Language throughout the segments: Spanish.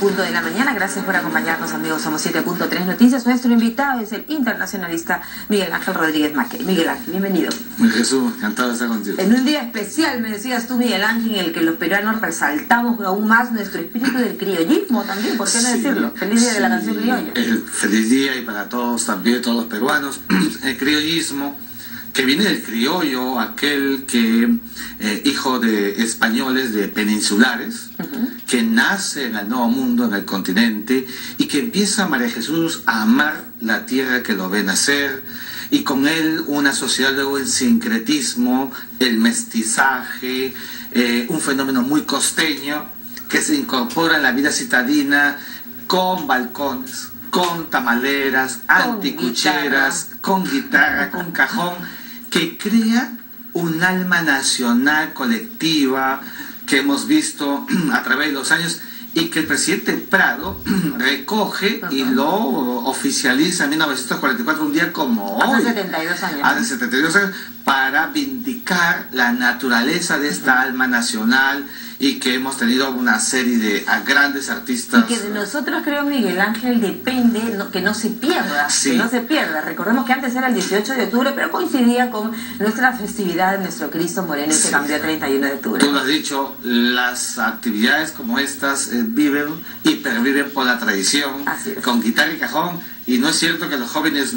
7:00 de la mañana. Gracias por acompañarnos, amigos. Somos 7.3 Noticias. Nuestro invitado es el internacionalista Miguel Ángel Rodríguez Mackey. Miguel Ángel, bienvenido. Jesús, encantado de estar contigo. En un día especial, me decías tú, Miguel Ángel, en el que los peruanos resaltamos aún más nuestro espíritu del criollismo también, ¿por qué no decirlo? Feliz día de la canción criolla. Feliz día y para todos también, todos los peruanos. El criollismo, que viene del criollo, aquel que, hijo de españoles, de peninsulares, que nace en el Nuevo Mundo, en el continente, y que empieza, María Jesús, a amar la tierra que lo ve nacer, y con él una sociedad luego en sincretismo, el mestizaje, un fenómeno muy costeño, que se incorpora en la vida citadina con balcones, con tamaleras, anticucheras, con guitarra, con cajón, que crea un alma nacional colectiva que hemos visto a través de los años y que el presidente Prado recoge y lo oficializa en 1944, un día como hoy. Hace 72 años. Hace 72 años, para vindicar la naturaleza de esta alma nacional y que hemos tenido una serie de grandes artistas. Y que de nosotros, creo, Miguel Ángel, depende que no se pierda, sí. Que no se pierda. Recordemos que antes era el 18 de octubre, pero coincidía con nuestra festividad de nuestro Cristo Moreno y se cambió a 31 de octubre. Tú lo has dicho, las actividades como estas viven y perviven por la tradición, con guitarra y cajón. Y no es cierto que los jóvenes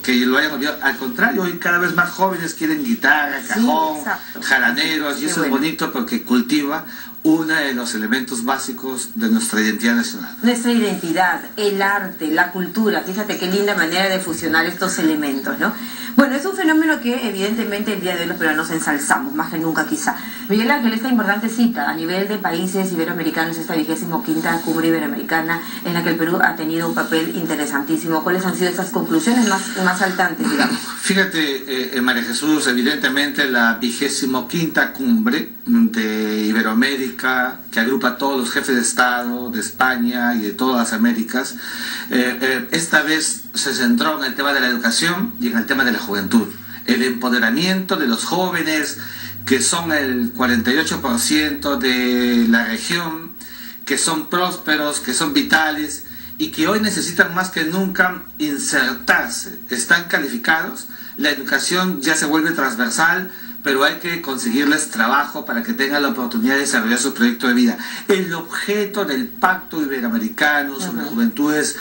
que lo hayan olvidado, al contrario, hoy cada vez más jóvenes quieren guitarra, cajón, jaraneros, y eso es bonito porque cultiva uno de los elementos básicos de nuestra identidad nacional. Nuestra identidad, el arte, la cultura, fíjate qué linda manera de fusionar estos elementos, ¿no? Bueno, es un fenómeno que evidentemente el día de hoy los peruanos ensalzamos, más que nunca quizá. Miguel Ángel, esta importante cita a nivel de países iberoamericanos, esta 25ª Cumbre Iberoamericana, en la que el Perú ha tenido un papel interesantísimo. ¿Cuáles han sido estas conclusiones más saltantes, digamos? Fíjate, María Jesús, evidentemente la 25ª Cumbre de Iberoamérica, que agrupa a todos los jefes de Estado de España y de todas las Américas, esta vez se centró en el tema de la educación y en el tema de la juventud. El empoderamiento de los jóvenes, que son el 48% de la región, que son prósperos, que son vitales y que hoy necesitan más que nunca insertarse. Están calificados, la educación ya se vuelve transversal, pero hay que conseguirles trabajo para que tengan la oportunidad de desarrollar su proyecto de vida. El objeto del Pacto Iberoamericano sobre Juventudes,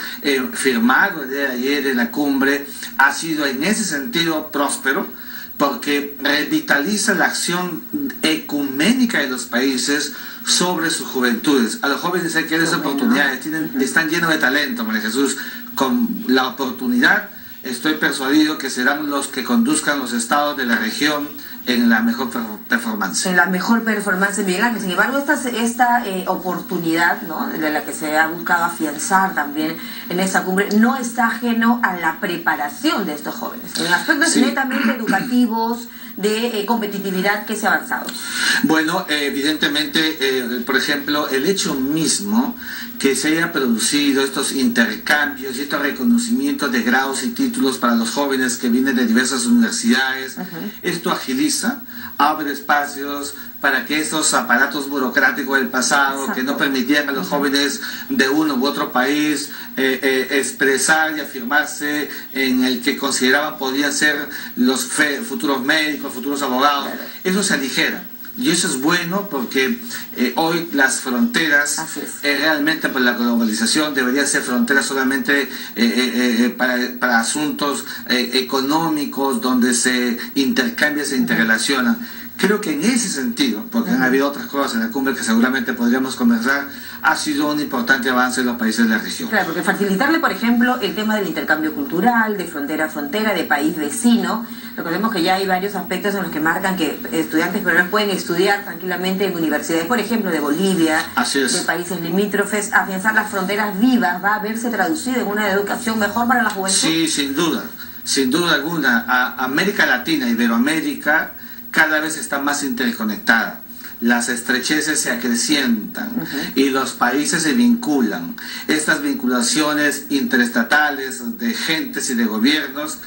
firmado el día de ayer en la cumbre, ha sido en ese sentido próspero, porque revitaliza la acción ecuménica de los países sobre sus juventudes. A los jóvenes hay que darles oportunidades, están llenos de talento, María Jesús. Con la oportunidad, estoy persuadido que serán los que conduzcan los estados de la región en la mejor performance. En la mejor performance, Miguel Ángel. Sin embargo, esta oportunidad, ¿no?, de la que se ha buscado afianzar también en esta cumbre, no está ajeno a la preparación de estos jóvenes, en aspectos netamente educativos, de competitividad que se ha avanzado. Bueno, evidentemente, por ejemplo, el hecho mismo que se haya producido estos intercambios y estos reconocimientos de grados y títulos para los jóvenes que vienen de diversas universidades, esto agiliza, abre espacios para que esos aparatos burocráticos del pasado que no permitían a los jóvenes de uno u otro país expresar y afirmarse en el que consideraban podían ser los futuros médicos, futuros abogados, eso se aligera. Y eso es bueno porque hoy las fronteras, realmente por la globalización, deberían ser fronteras solamente para asuntos económicos, donde se intercambian, se interrelacionan. Creo que en ese sentido, porque han habido otras cosas en la cumbre que seguramente podríamos conversar, ha sido un importante avance en los países de la región. Claro, porque facilitarle, por ejemplo, el tema del intercambio cultural, de frontera a frontera, de país vecino. Recordemos que ya hay varios aspectos en los que marcan que estudiantes peruanos pueden estudiar tranquilamente en universidades, por ejemplo, de Bolivia, de países limítrofes. Afianzar las fronteras vivas va a verse traducido en una educación mejor para la juventud. Sí, sin duda alguna. América Latina, Iberoamérica, cada vez está más interconectada. Las estrecheces se acrecientan y los países se vinculan. Estas vinculaciones interestatales de gentes y de gobiernos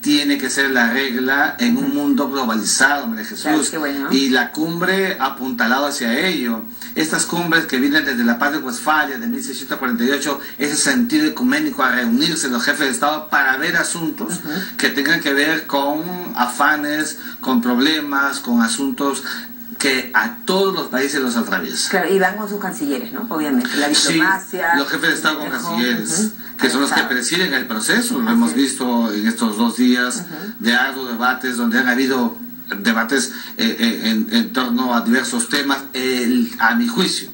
tiene que ser la regla en un mundo globalizado, María Jesús. Claro, qué bueno. Y la cumbre ha apuntalado hacia ello. Estas cumbres que vienen desde la Paz de Westfalia de 1648, ese sentido ecuménico a reunirse los jefes de Estado para ver asuntos que tengan que ver con afanes, con problemas, con asuntos que a todos los países los atraviesan. Claro, y van con sus cancilleres, ¿no? Obviamente, la diplomacia. Sí, los jefes de Estado con cancilleres, que son los que presiden el proceso. Lo hemos visto en estos 2 días de arduos debates, donde han habido debates en torno a diversos temas. A mi juicio,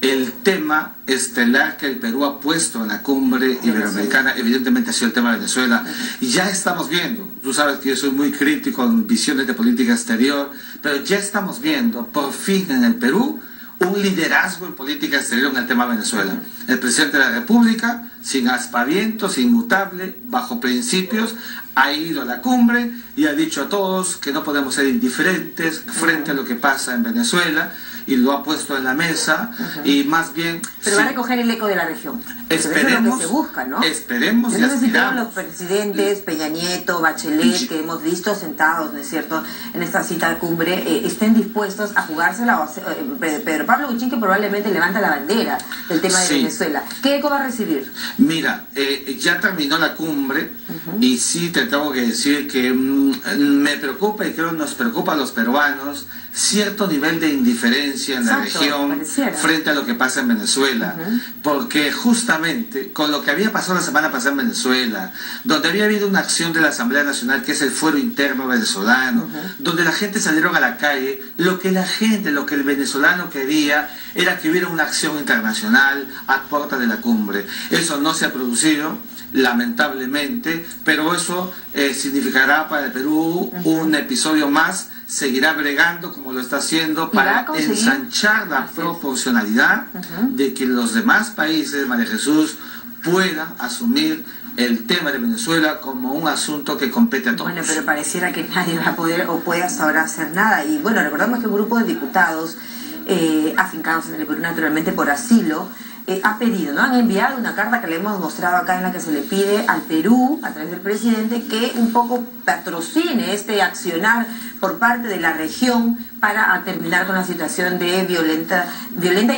el tema estelar que el Perú ha puesto en la cumbre iberoamericana, evidentemente ha sido el tema de Venezuela. Y ya estamos viendo, tú sabes que yo soy muy crítico en visiones de política exterior, pero ya estamos viendo, por fin en el Perú, un liderazgo en política exterior en el tema de Venezuela. El presidente de la República, sin aspavientos, inmutable, bajo principios, ha ido a la cumbre y ha dicho a todos que no podemos ser indiferentes frente a lo que pasa en Venezuela, y lo ha puesto en la mesa, y más bien... Pero va a recoger el eco de la región. Esperemos, eso es lo que se busca, ¿no? Esperemos y no sé si todos aspiramos. los presidentes, Peña Nieto, Bachelet, que hemos visto sentados, ¿no es cierto?, en esta cita de cumbre, estén dispuestos a jugársela. Pedro Pablo Kuczynski probablemente levanta la bandera del tema de Venezuela. ¿Qué eco va a recibir? Mira, ya terminó la cumbre, y sí te tengo que decir que me preocupa, y creo nos preocupa a los peruanos, cierto nivel de indiferencia en la región frente a lo que pasa en Venezuela, porque justamente con lo que había pasado la semana pasada en Venezuela, donde había habido una acción de la Asamblea Nacional, que es el fuero interno venezolano, donde la gente salieron a la calle, lo que el venezolano quería era que hubiera una acción internacional a puerta de la cumbre. Eso no se ha producido, lamentablemente, pero eso significará para el Perú un episodio más. Seguirá bregando como lo está haciendo para ensanchar la proporcionalidad de que los demás países, María Jesús, puedan asumir el tema de Venezuela como un asunto que compete a todos. Bueno, pero pareciera que nadie va a poder o puede hasta ahora hacer nada. Y bueno, recordamos que un grupo de diputados afincados en el Perú, naturalmente por asilo, ha pedido, ¿no? Han enviado una carta que le hemos mostrado acá, en la que se le pide al Perú, a través del presidente, que un poco patrocine este accionar por parte de la región para terminar con la situación de violenta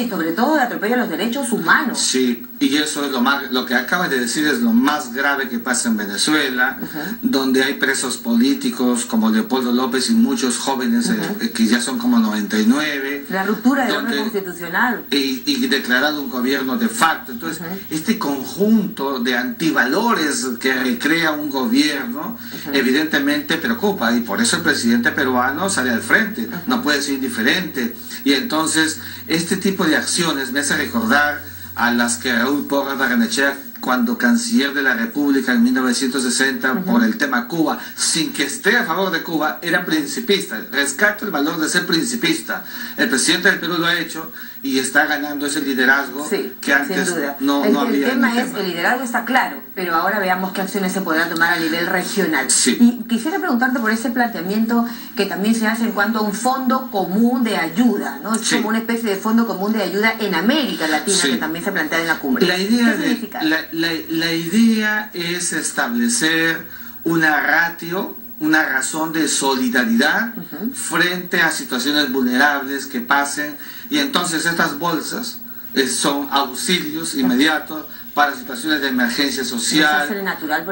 y sobre todo de atropello a los derechos humanos. Sí, y eso es lo que acabas de decir, es lo más grave que pasa en Venezuela, donde hay presos políticos como Leopoldo López y muchos jóvenes que ya son como 99. La ruptura del orden constitucional. Y declarado un gobierno de facto. Entonces, este conjunto de antivalores que crea un gobierno, evidentemente preocupa, y por eso el presidente peruano sale al frente. No puede ser indiferente. Y entonces, este tipo de acciones me hace recordar a las que Raúl Porras Barrenechea, cuando canciller de la República en 1960 por el tema Cuba, sin que esté a favor de Cuba, era principista. Rescato el valor de ser principista. El presidente del Perú lo ha hecho y está ganando ese liderazgo que antes sin duda. no había. El tema es, el liderazgo está claro, pero ahora veamos qué acciones se podrán tomar a nivel regional. Sí. Y quisiera preguntarte por ese planteamiento que también se hace en cuanto a un fondo común de ayuda, ¿no? Es como una especie de fondo común de ayuda en América Latina, que también se plantea en la cumbre. La idea es establecer una ratio, una razón de solidaridad frente a situaciones vulnerables que pasen, y entonces estas bolsas son auxilios inmediatos para situaciones de emergencia social, desastre natural,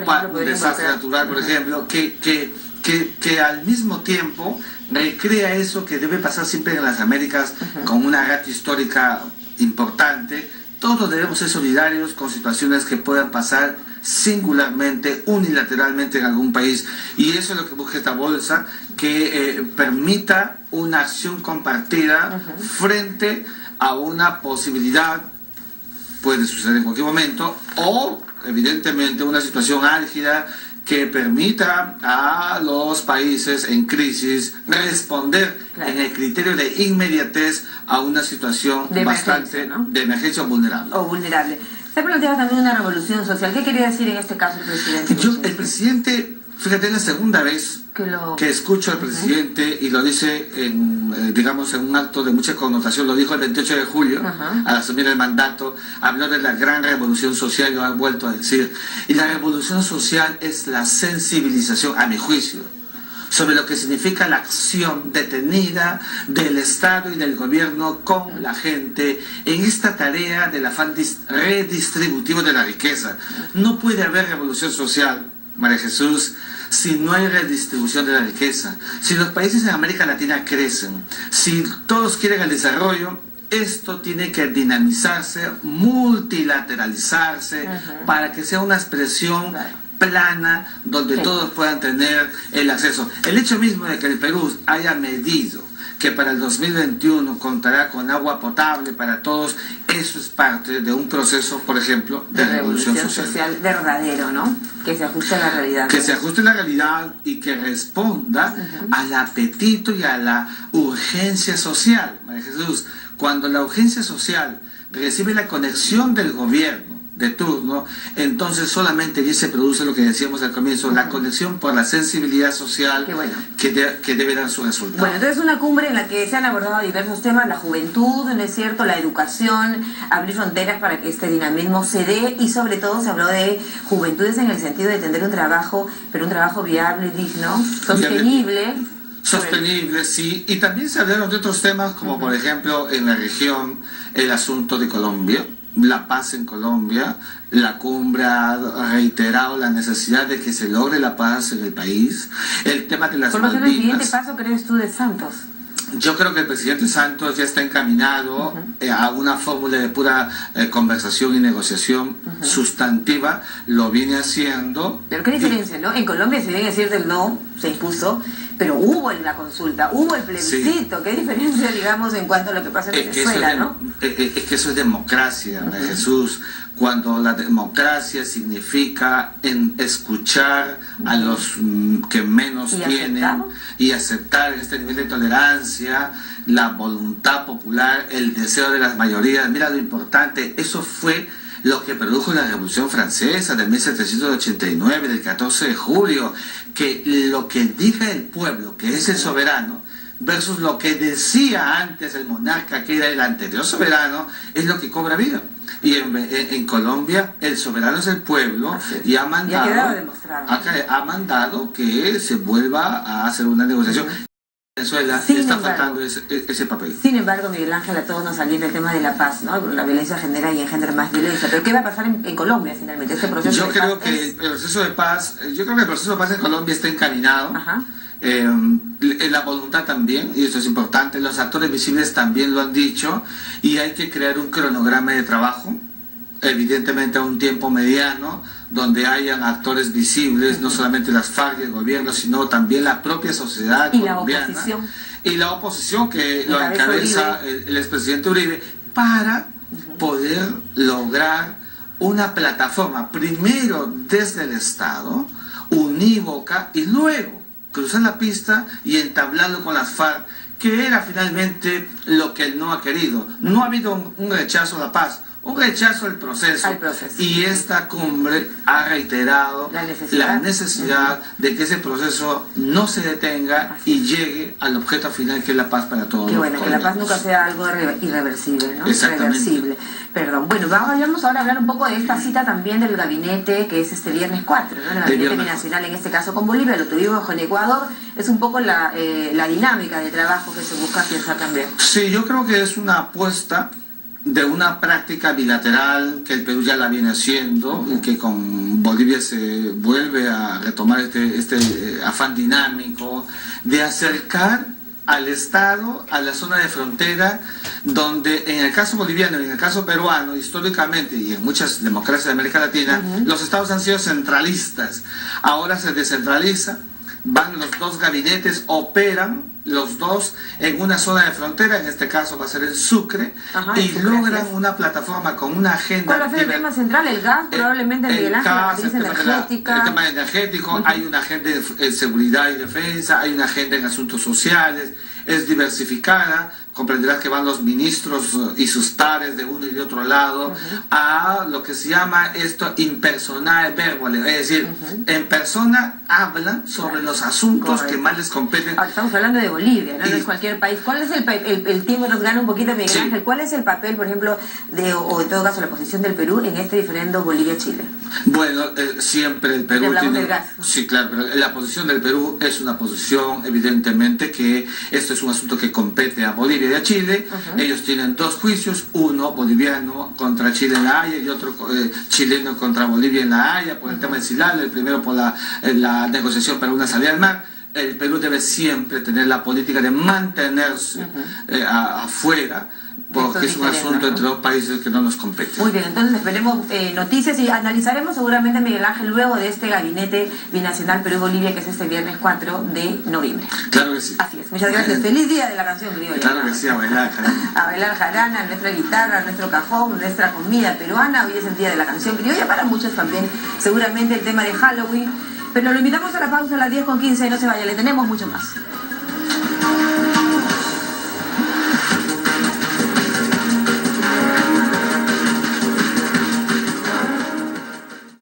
por ejemplo, que al mismo tiempo recrea eso que debe pasar siempre en las Américas, con una ratio histórica importante. Todos debemos ser solidarios con situaciones que puedan pasar singularmente, unilateralmente en algún país, y eso es lo que busca esta bolsa, que permita una acción compartida frente a una posibilidad, puede suceder en cualquier momento, o evidentemente una situación álgida que permita a los países en crisis responder en el criterio de inmediatez a una situación de emergencia vulnerable. O vulnerable. Se planteaba también una revolución social. ¿Qué quería decir en este caso el presidente? El presidente Fíjate, es la segunda vez que escucho al presidente y lo dice digamos, en un acto de mucha connotación. Lo dijo el 28 de julio, al asumir el mandato, habló de la gran revolución social, lo ha vuelto a decir. Y la revolución social es la sensibilización, a mi juicio, sobre lo que significa la acción detenida del Estado y del gobierno con la gente en esta tarea del afán redistributivo de la riqueza. No puede haber revolución social, María Jesús, si no hay redistribución de la riqueza. Si los países en América Latina crecen, si todos quieren el desarrollo, esto tiene que dinamizarse, multilateralizarse, para que sea una expresión plana donde todos puedan tener el acceso. El hecho mismo de que el Perú haya medido que para el 2021 contará con agua potable para todos, eso es parte de un proceso, por ejemplo, de revolución social verdadero, ¿no? Que se ajuste a la realidad. Que se ajuste a la realidad y que responda al apetito y a la urgencia social. María Jesús, cuando la urgencia social recibe la conexión del gobierno de turno, entonces solamente allí se produce lo que decíamos al comienzo, la conexión por la sensibilidad social que debe dar su resultado. Bueno, entonces una cumbre en la que se han abordado diversos temas, la juventud, ¿no es cierto?, la educación, abrir fronteras para que este dinamismo se dé, y sobre todo se habló de juventudes en el sentido de tener un trabajo, pero un trabajo viable, digno, sostenible. Sostenible, sí, y también se hablaron de otros temas como por ejemplo en la región el asunto de Colombia, la paz en Colombia. La cumbre ha reiterado la necesidad de que se logre la paz en el país, el tema de las Malvinas. ¿Cuál va a ser el siguiente paso, crees tú, de Santos? Yo creo que el presidente Santos ya está encaminado a una fórmula de pura conversación y negociación sustantiva, lo viene haciendo. Pero qué diferencia, ¿no? En Colombia, si bien es cierto el no, se impuso, pero hubo la consulta, hubo el plebiscito. Sí. ¿Qué diferencia, digamos, en cuanto a lo que pasa en Venezuela, ¿no? Es que eso es democracia, Jesús. Cuando la democracia significa escuchar a los que menos tienen y aceptar este nivel de tolerancia, la voluntad popular, el deseo de las mayorías. Mira lo importante, eso fue lo que produjo la Revolución Francesa de 1789, del 14 de julio, que lo que diga el pueblo, que es el soberano, versus lo que decía antes el monarca, que era el anterior soberano, es lo que cobra vida. Y en Colombia el soberano es el pueblo y ha mandado que se vuelva a hacer una negociación. Venezuela está faltando ese papel. Sin embargo, Miguel Ángel, a todos nos alienta el tema de la paz, ¿no? La violencia genera y engendra más violencia. Pero ¿qué va a pasar en Colombia finalmente? Este proceso yo creo que el proceso de paz en Colombia está encaminado. La voluntad también, y eso es importante, los actores visibles también lo han dicho, y hay que crear un cronograma de trabajo, evidentemente a un tiempo mediano, donde hayan actores visibles, no solamente las FARC y el gobierno, sino también la propia sociedad colombiana. Y la oposición que lo encabeza el expresidente Uribe, para poder lograr una plataforma, primero desde el Estado, unívoca, y luego cruzar la pista y entablarlo con las FARC, que era finalmente lo que él no ha querido. No ha habido un rechazo a la paz, un rechazo al proceso. Y esta cumbre ha reiterado la necesidad de que ese proceso no se detenga y llegue al objeto final, que es la paz para todos. Qué bueno, que la paz nunca sea algo irreversible, ¿no? Irreversible. Perdón. Bueno, vamos ahora a hablar un poco de esta cita también del gabinete, que es este viernes 4, ¿no? El gabinete binacional, en este caso con Bolivia, lo tuvimos con Ecuador. Es un poco la dinámica de trabajo que se busca pensar también. Sí, yo creo que es una apuesta de una práctica bilateral que el Perú ya la viene haciendo, y que con Bolivia se vuelve a retomar este afán dinámico de acercar al Estado a la zona de frontera, donde en el caso boliviano y en el caso peruano, históricamente, y en muchas democracias de América Latina, los estados han sido centralistas. Ahora se descentraliza, van los dos gabinetes, operan los dos en una zona de frontera, en este caso va a ser en Sucre, y logran una plataforma con una agenda. ¿Cuál va a ser el tema central? ¿El gas? Probablemente, Miguel Ángel, la crisis energética. El tema energético, hay una agenda en seguridad y defensa, hay una agenda en asuntos sociales, es diversificada, comprenderás que van los ministros y sus pares de uno y de otro lado a lo que se llama esto impersonare verbale, es decir, en persona hablan sobre los asuntos que más les competen. Ahora, estamos hablando de Bolivia, no es cualquier país. ¿Cuál es el tiempo nos gana un poquito, Miguel Ángel? ¿Cuál es el papel, por ejemplo, o en todo caso la posición del Perú en este diferendo Bolivia-Chile? Bueno, siempre el Perú tiene... del gas. Sí, claro, pero la posición del Perú es una posición, evidentemente, que esto es un asunto que compete a Bolivia y a Chile. Ellos tienen dos juicios, uno boliviano contra Chile en La Haya y otro chileno contra Bolivia en La Haya por el tema del SILAL, el primero por la negociación para una salida al mar. El Perú debe siempre tener la política de mantenerse afuera, porque es un asunto entre dos países que no nos compete. Muy bien, entonces esperemos noticias y analizaremos seguramente, Miguel Ángel, luego de este gabinete binacional Perú-Bolivia, que es este viernes 4 de noviembre. Claro que sí. Así es, muchas gracias. Feliz día de la canción criolla. Claro que sí, a bailar jarana. A bailar jarana, nuestra guitarra, nuestro cajón, nuestra comida peruana. Hoy es el día de la canción criolla, para muchos también, seguramente el tema de Halloween. Pero lo invitamos a la pausa a las 10:15, no se vaya, le tenemos mucho más.